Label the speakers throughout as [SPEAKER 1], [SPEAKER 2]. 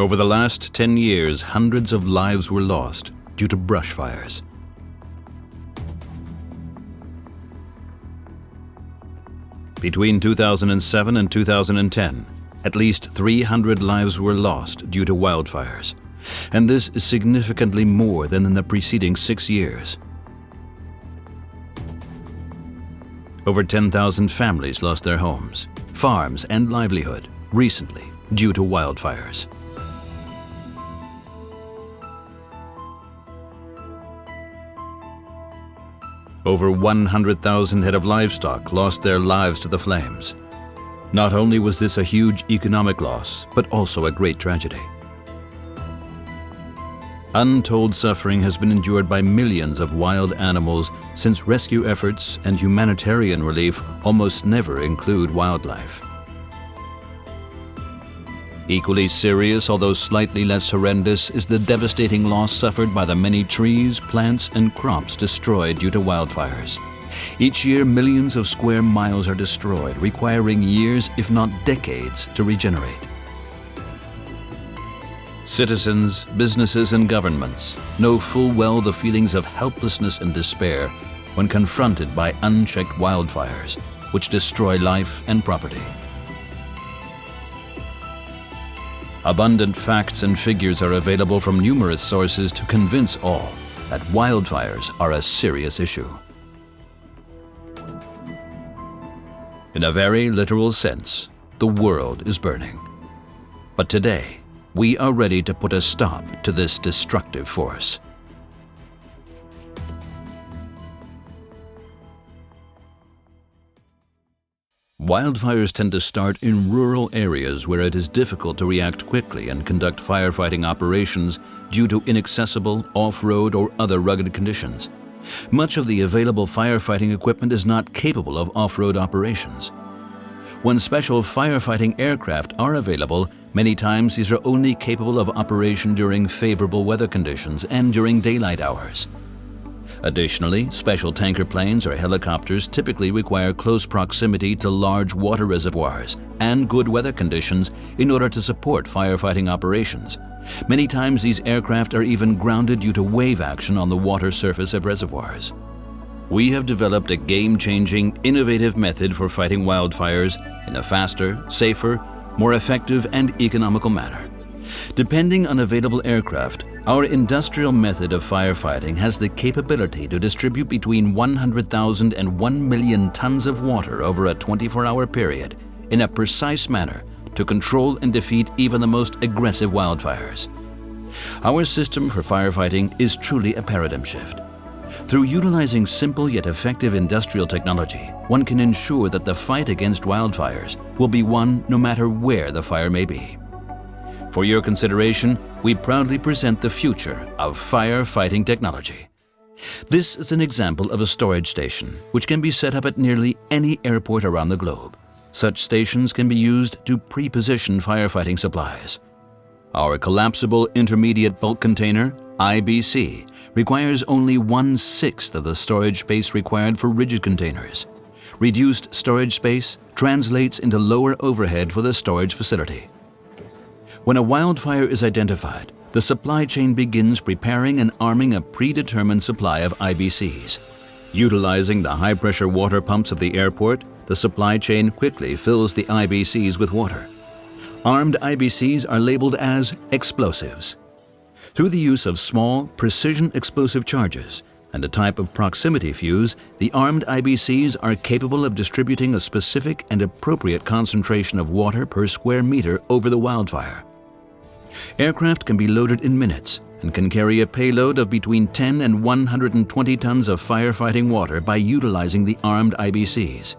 [SPEAKER 1] Over the last 10 years, hundreds of lives were lost due to brush fires. Between 2007 and 2010, at least 300 lives were lost due to wildfires, and this is significantly more than in the preceding 6 years. Over 10,000 families lost their homes, farms, and livelihood recently due to wildfires. Over 100,000 head of livestock lost their lives to the flames. Not only was this a huge economic loss, but also a great tragedy. Untold suffering has been endured by millions of wild animals since rescue efforts and humanitarian relief almost never include wildlife. Equally serious, although slightly less horrendous, is the devastating loss suffered by the many trees, plants, and crops destroyed due to wildfires. Each year, millions of square miles are destroyed, requiring years, if not decades, to regenerate. Citizens, businesses, and governments know full well the feelings of helplessness and despair when confronted by unchecked wildfires, which destroy life and property. Abundant facts and figures are available from numerous sources to convince all that wildfires are a serious issue. In a very literal sense, the world is burning. But today, we are ready to put a stop to this destructive force. Wildfires tend to start in rural areas where it is difficult to react quickly and conduct firefighting operations due to inaccessible, off-road, or other rugged conditions. Much of the available firefighting equipment is not capable of off-road operations. When special firefighting aircraft are available, many times these are only capable of operation during favorable weather conditions and during daylight hours. Additionally, special tanker planes or helicopters typically require close proximity to large water reservoirs and good weather conditions in order to support firefighting operations. Many times these aircraft are even grounded due to wave action on the water surface of reservoirs. We have developed a game-changing, innovative method for fighting wildfires in a faster, safer, more effective, and economical manner. Depending on available aircraft, our industrial method of firefighting has the capability to distribute between 100,000 and 1 million tons of water over a 24-hour period in a precise manner to control and defeat even the most aggressive wildfires. Our system for firefighting is truly a paradigm shift. Through utilizing simple yet effective industrial technology, one can ensure that the fight against wildfires will be won no matter where the fire may be. For your consideration, we proudly present the future of firefighting technology. This is an example of a storage station, which can be set up at nearly any airport around the globe. Such stations can be used to pre-position firefighting supplies. Our collapsible intermediate bulk container, IBC, requires only 1/6 of the storage space required for rigid containers. Reduced storage space translates into lower overhead for the storage facility. When a wildfire is identified, the supply chain begins preparing and arming a predetermined supply of IBCs. Utilizing the high-pressure water pumps of the airport, the supply chain quickly fills the IBCs with water. Armed IBCs are labeled as explosives. Through the use of small, precision explosive charges and a type of proximity fuse, the armed IBCs are capable of distributing a specific and appropriate concentration of water per square meter over the wildfire. Aircraft can be loaded in minutes and can carry a payload of between 10 and 120 tons of firefighting water by utilizing the armed IBCs.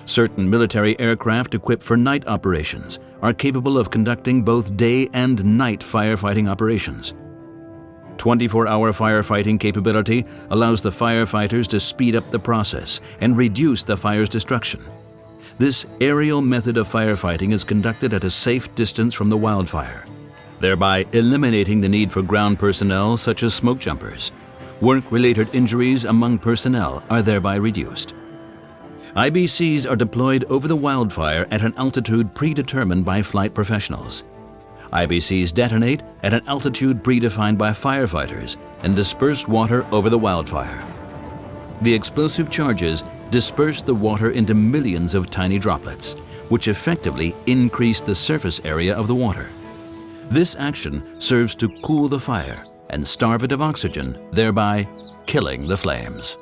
[SPEAKER 1] Certain military aircraft equipped for night operations are capable of conducting both day and night firefighting operations. 24-hour firefighting capability allows the firefighters to speed up the process and reduce the fire's destruction. This aerial method of firefighting is conducted at a safe distance from the wildfire, thereby eliminating the need for ground personnel such as smoke jumpers. Work-related injuries among personnel are thereby reduced. IBCs are deployed over the wildfire at an altitude predetermined by flight professionals. IBCs detonate at an altitude predefined by firefighters and disperse water over the wildfire. The explosive charges disperse the water into millions of tiny droplets, which effectively increase the surface area of the water. This action serves to cool the fire and starve it of oxygen, thereby killing the flames.